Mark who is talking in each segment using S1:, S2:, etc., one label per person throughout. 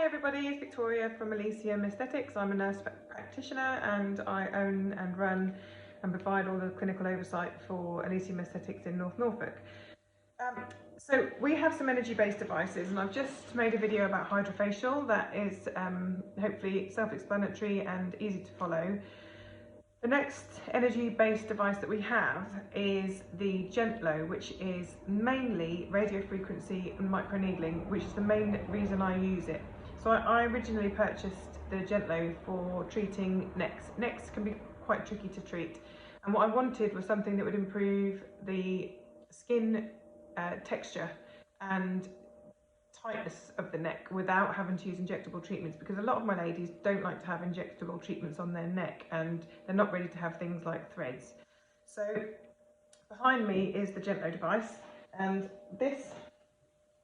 S1: everybody, it's Victoria from Elysium Aesthetics. I'm a nurse practitioner and I own and run and provide all the clinical oversight for Elysium Aesthetics in North Norfolk. So we have some energy-based devices, and I've just made a video about hydrofacial that is hopefully self-explanatory and easy to follow. The next energy-based device that we have is the Gentlo, which is mainly radiofrequency and microneedling, which is the main reason I use it. So I originally purchased the Gentlo for treating necks. Necks can be quite tricky to treat, and what I wanted was something that would improve the skin texture and tightness of the neck without having to use injectable treatments, because a lot of my ladies don't like to have injectable treatments on their neck and they're not ready to have things like threads. So behind me is the Gentlo device, and this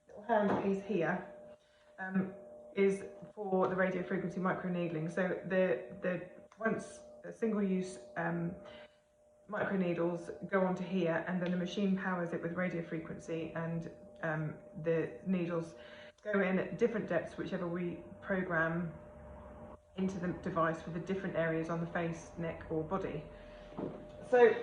S1: little handpiece here is for the radiofrequency microneedling. So the once single-use microneedles go onto here, and then the machine powers it with radiofrequency, and the needles go in at different depths, whichever we program into the device for the different areas on the face, neck or body. So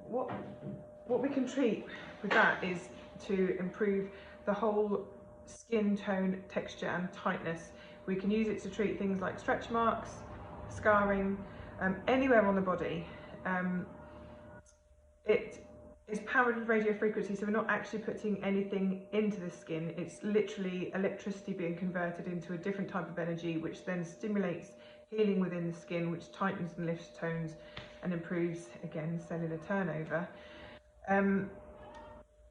S1: what we can treat with that is to improve the whole skin tone, texture and tightness. We can use it to treat things like stretch marks, scarring, anywhere on the body. It is powered with radiofrequency, so we're not actually putting anything into the skin. It's literally electricity being converted into a different type of energy, which then stimulates healing within the skin, which tightens and lifts tones and improves, again, cellular turnover.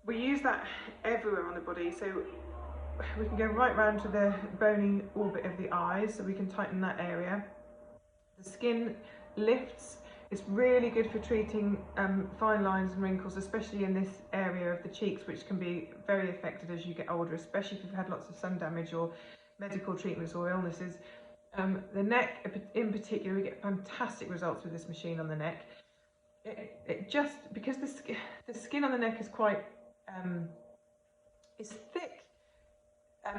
S1: We use that everywhere on the body, so we can go right round to the bony orbit of the eyes, so we can tighten that area. The skin lifts. It's really good for treating fine lines and wrinkles, especially in this area of the cheeks, which can be very affected as you get older, especially if you've had lots of sun damage or medical treatments or illnesses. The neck in particular, we get fantastic results with this machine on the neck. It just, because the skin on the neck is quite, it's thick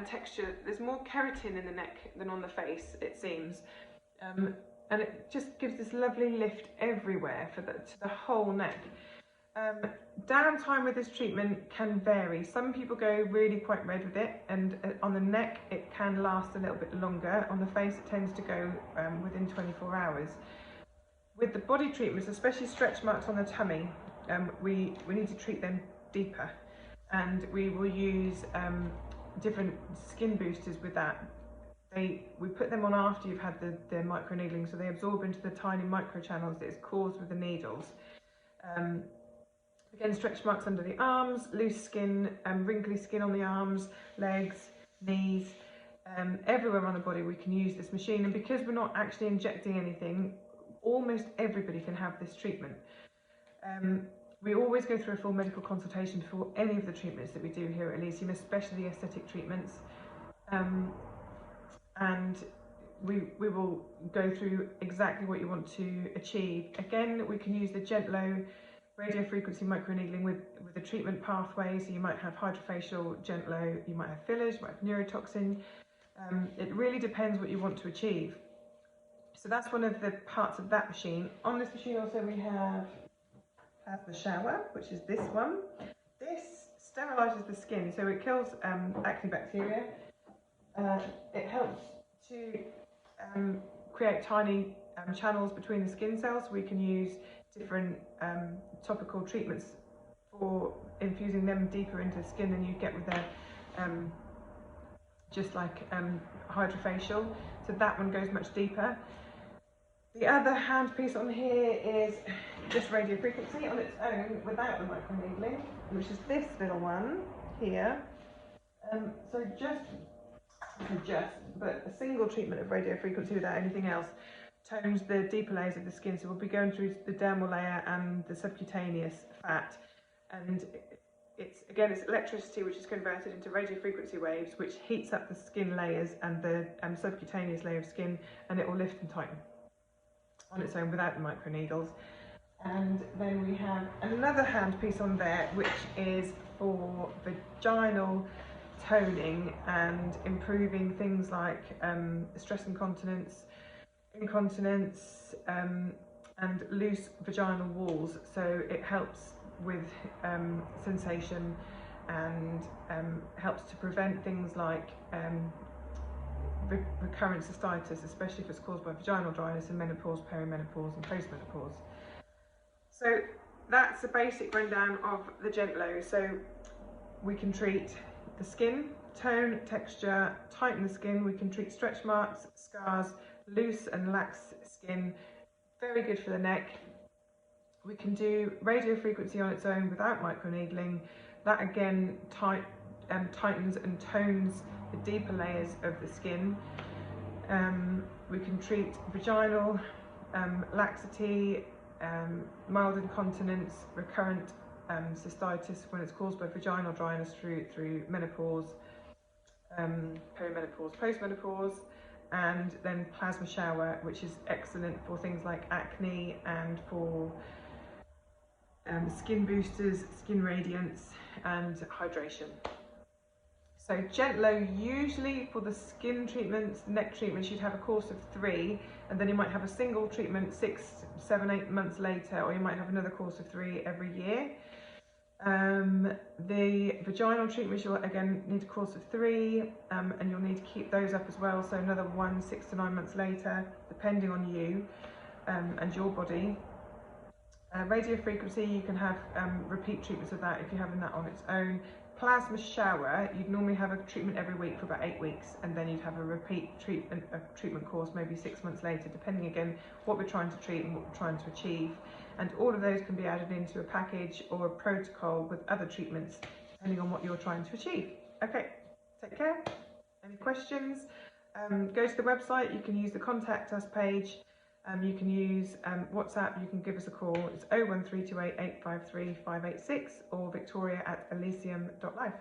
S1: texture. There's more keratin in the neck than on the face, it seems. And it just gives this lovely lift everywhere to the whole neck. Downtime with this treatment can vary. Some people go really quite red with it, and on the neck it can last a little bit longer. On the face it tends to go within 24 hours. With the body treatments, especially stretch marks on the tummy, we need to treat them deeper, and we will use different skin boosters with that. We put them on after you've had the microneedling, so they absorb into the tiny microchannels that is caused with the needles. Again, stretch marks under the arms, loose skin, wrinkly skin on the arms, legs, knees, everywhere on the body we can use this machine. And because we're not actually injecting anything, almost everybody can have this treatment. We always go through a full medical consultation before any of the treatments that we do here at Elysium, especially the aesthetic treatments. And we will go through exactly what you want to achieve. Again, we can use the Gentlo radiofrequency microneedling with a treatment pathway. So you might have hydrofacial, Gentlo, you might have fillers, you might have neurotoxin. It really depends what you want to achieve. So that's one of the parts of that machine. On this machine also we have the shower, which is this one. This sterilises the skin, so it kills acne bacteria. It helps to create tiny channels between the skin cells. We can use different topical treatments for infusing them deeper into the skin than you get with a just like hydrofacial. So that one goes much deeper. The other handpiece on here is just radiofrequency on its own without the microneedling, which is this little one here. So but a single treatment of radiofrequency without anything else tones the deeper layers of the skin. So we'll be going through the dermal layer and the subcutaneous fat, and it's electricity which is converted into radiofrequency waves, which heats up the skin layers and the subcutaneous layer of skin, and it will lift and tighten on its own without the microneedles. And then we have another handpiece on there which is for vaginal toning and improving things like stress incontinence, and loose vaginal walls. So it helps with sensation and helps to prevent things like recurrent cystitis, especially if it's caused by vaginal dryness in menopause, perimenopause and postmenopause. So that's the basic rundown of the Gentlo. So we can treat the skin, tone, texture, tighten the skin. We can treat stretch marks, scars, loose and lax skin. Very good for the neck. We can do radiofrequency on its own without microneedling. That again tightens and tones the deeper layers of the skin. We can treat vaginal laxity, mild incontinence, recurrent cystitis when it's caused by vaginal dryness through menopause, perimenopause, postmenopause, and then plasma shower, which is excellent for things like acne and for skin boosters, skin radiance and hydration. So Gentlo, usually for the skin treatments, neck treatments, you'd have a course of 3, and then you might have a single treatment 6, 7, 8 months later, or you might have another course of 3 every year. The vaginal treatments, you'll again need a course of 3, and you'll need to keep those up as well, so another 1, 6 to 9 months later, depending on you and your body. Radiofrequency, you can have repeat treatments of that if you're having that on its own. Plasma shower, you'd normally have a treatment every week for about 8 weeks, and then you'd have a repeat treatment course maybe 6 months later, depending again what we're trying to treat and what we're trying to achieve. And all of those can be added into a package or a protocol with other treatments, depending on what you're trying to achieve. Okay, take care. Any questions? Go to the website, you can use the contact us page. You can use WhatsApp, you can give us a call. It's 01328 853 586 or victoria@elysium.life.